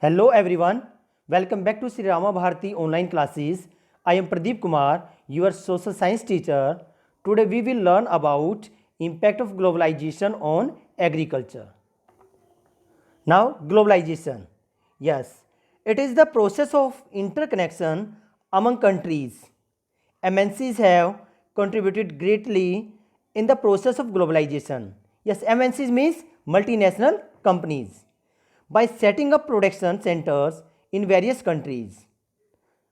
Hello everyone, welcome back to Sri Rama Bharati online classes. I am Pradeep Kumar, your social science teacher. Today we will learn about impact of globalization on agriculture. Now globalization. Yes, it is the process of interconnection among countries. MNCs have contributed greatly in the process of globalization. Yes, MNCs means multinational companies by setting up production centers in various countries,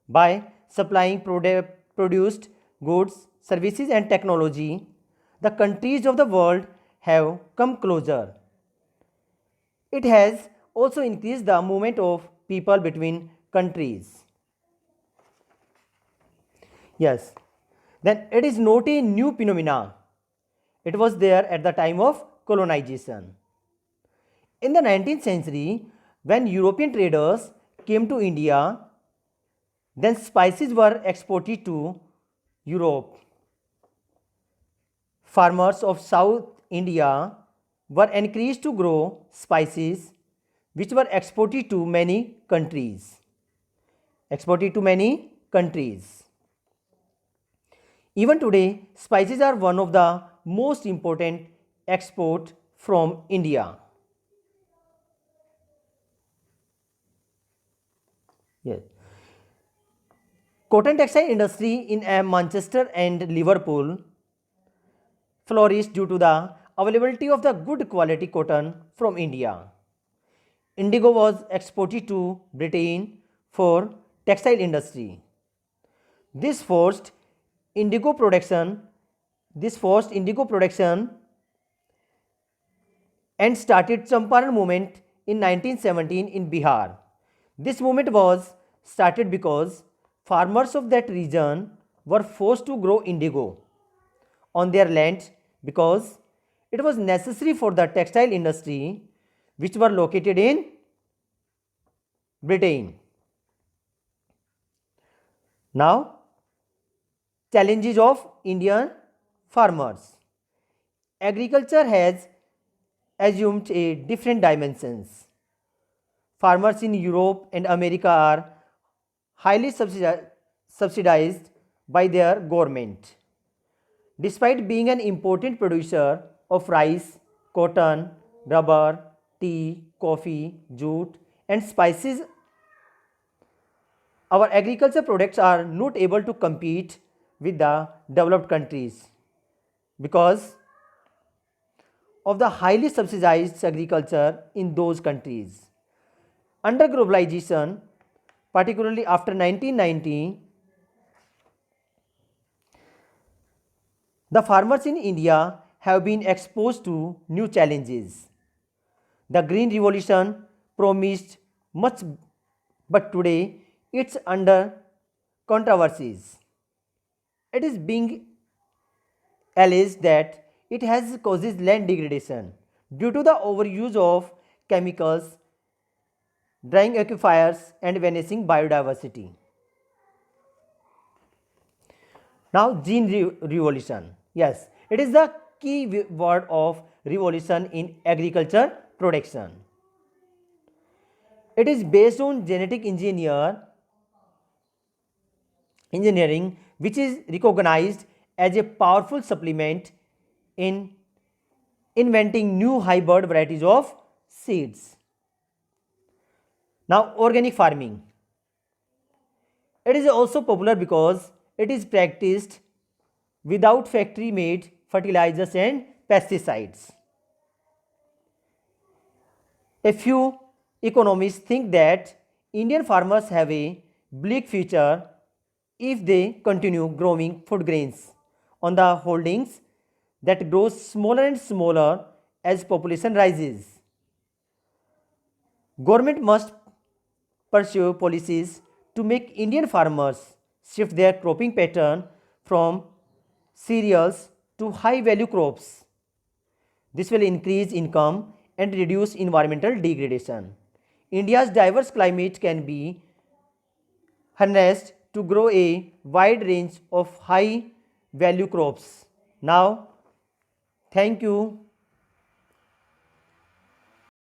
by supplying produced goods, services, and technology. The countries of the world have come closer. It has also increased the movement of people between countries. Yes, then it is not a new phenomena. It was there at the time of colonization. In the 19th century, when European traders came to India, then spices were exported to Europe. Farmers of South India were encouraged to grow spices which were exported to many countries. Exported to many countries. Even today, spices are one of the most important export from India. Yes. Cotton textile industry in Manchester and Liverpool flourished due to the availability of the good quality cotton from India. Indigo was exported to Britain for textile industry. This forced indigo production. This forced indigo production and started Champaran movement in 1917 in Bihar. This movement was started because farmers of that region were forced to grow indigo on their land because it was necessary for the textile industry which were located in Britain. Now, challenges of Indian farmers. Agriculture has assumed a different dimensions. Farmers in Europe and America are highly subsidized by their government. Despite being an important producer of rice, cotton, rubber, tea, coffee, jute, and spices, our agriculture products are not able to compete with the developed countries because of the highly subsidized agriculture in those countries. Under globalization, particularly after 1990, the farmers in India have been exposed to new challenges. The Green Revolution promised much, but today it's under controversies. It is being alleged that it has causes land degradation due to the overuse of chemicals, drying aquifers, and vanishing biodiversity. Now, revolution. Yes, it is the key word of revolution in agriculture production. It is based on genetic engineering, which is recognized as a powerful supplement in inventing new hybrid varieties of seeds. Now, organic farming. It is also popular because it is practiced without factory made fertilizers and pesticides. A few economists think that Indian farmers have a bleak future if they continue growing food grains on the holdings that grows smaller and smaller as population rises. Government must pursue policies to make Indian farmers shift their cropping pattern from cereals to high value crops. This will increase income and reduce environmental degradation. India's diverse climate can be harnessed to grow a wide range of high value crops. Now, thank you.